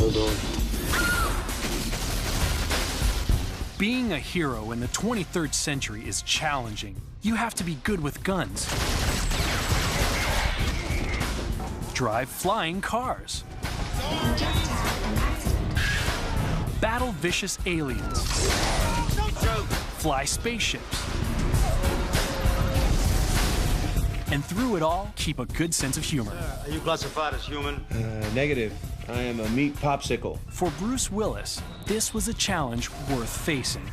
Hold on. Being a hero in the 23rd century is challenging. You have to be good with guns, drive flying cars, battle vicious aliens, fly spaceships, and through it all, keep a good sense of humor. Are you classified as human? Negative. I am a meat popsicle. For Bruce Willis, this was a challenge worth facing.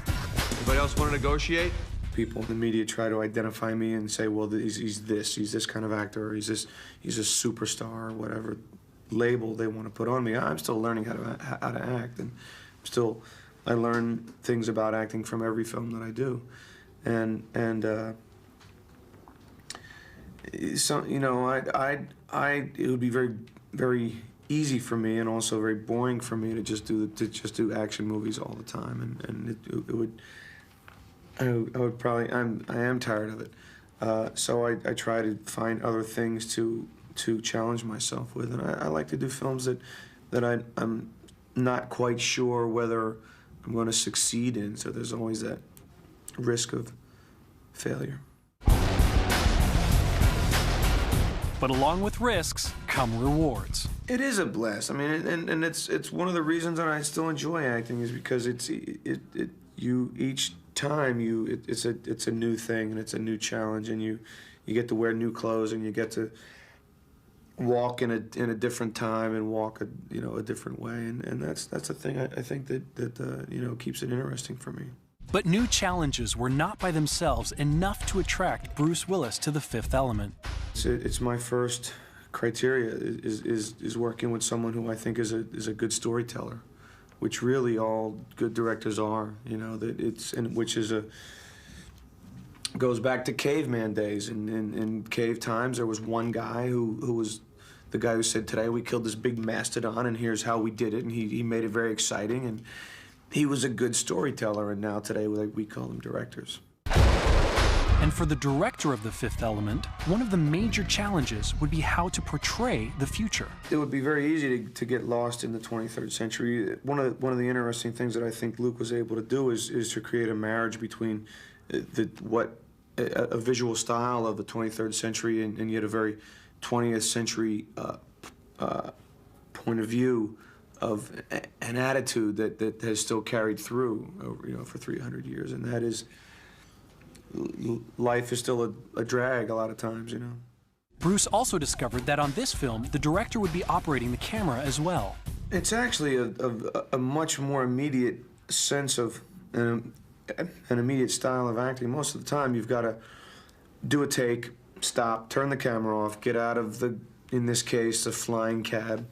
Anybody else want to negotiate? People in the media try to identify me and say, well, he's this kind of actor, or he's a superstar, or whatever label they want to put on me. I'm still learning how to act, and I learn things about acting from every film that I do, and so, you know, it would be very easy for me, and also very boring for me to just do action movies all the time, and I am tired of it. So I try to find other things to challenge myself with, and I like to do films that I'm not quite sure whether I'm going to succeed in. So there's always that risk of failure. But along with risks come rewards. It is a blast. I mean, and it's one of the reasons that I still enjoy acting is because it's each time it's a new thing, and it's a new challenge, and you get to wear new clothes, and you get to walk in a different time and walk a different way, and that's the thing I think that keeps it interesting for me. But new challenges were not by themselves enough to attract Bruce Willis to The Fifth Element. It's my first criteria is working with someone who I think is a good storyteller, which really all good directors are. You know, that goes back to caveman days. In cave times, there was one guy who was the guy who said, "Today we killed this big mastodon, and here's how we did it," and he made it very exciting, and he was a good storyteller. And now today we call them directors. And for the director of The Fifth Element, one of the major challenges would be how to portray the future. It would be very easy to get lost in the 23rd century. One of the interesting things that I think Luke was able to do is to create a marriage between a visual style of the 23rd century and yet a very 20th century point of view of an attitude that has still carried through, for 300 years, and that is life is still a drag a lot of times, Bruce also discovered that on this film, the director would be operating the camera as well. It's actually a much more immediate sense of an immediate style of acting. Most of the time, you've got to do a take, stop, turn the camera off, get out of in this case, the flying cab,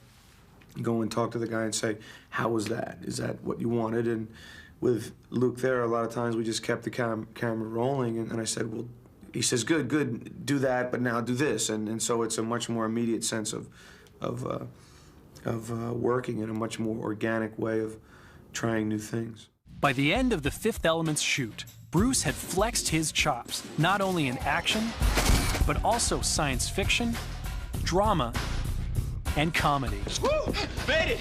go and talk to the guy and say, "How was that? Is that what you wanted?" And with Luke there, a lot of times we just kept the camera rolling, and I said, well, he says, good, do that, but now do this. And so it's a much more immediate sense of working in a much more organic way of trying new things. By the end of The Fifth Element's shoot, Bruce had flexed his chops, not only in action, but also science fiction, drama, and comedy. Woo! Made it!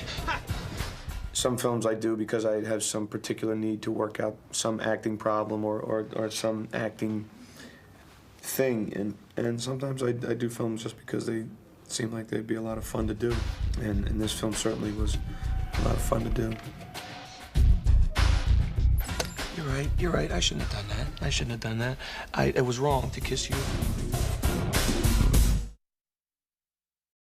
Some films I do because I have some particular need to work out some acting problem or some acting thing, and sometimes I do films just because they seem like they'd be a lot of fun to do, and this film certainly was a lot of fun to do. You're right, I shouldn't have done that. It was wrong to kiss you.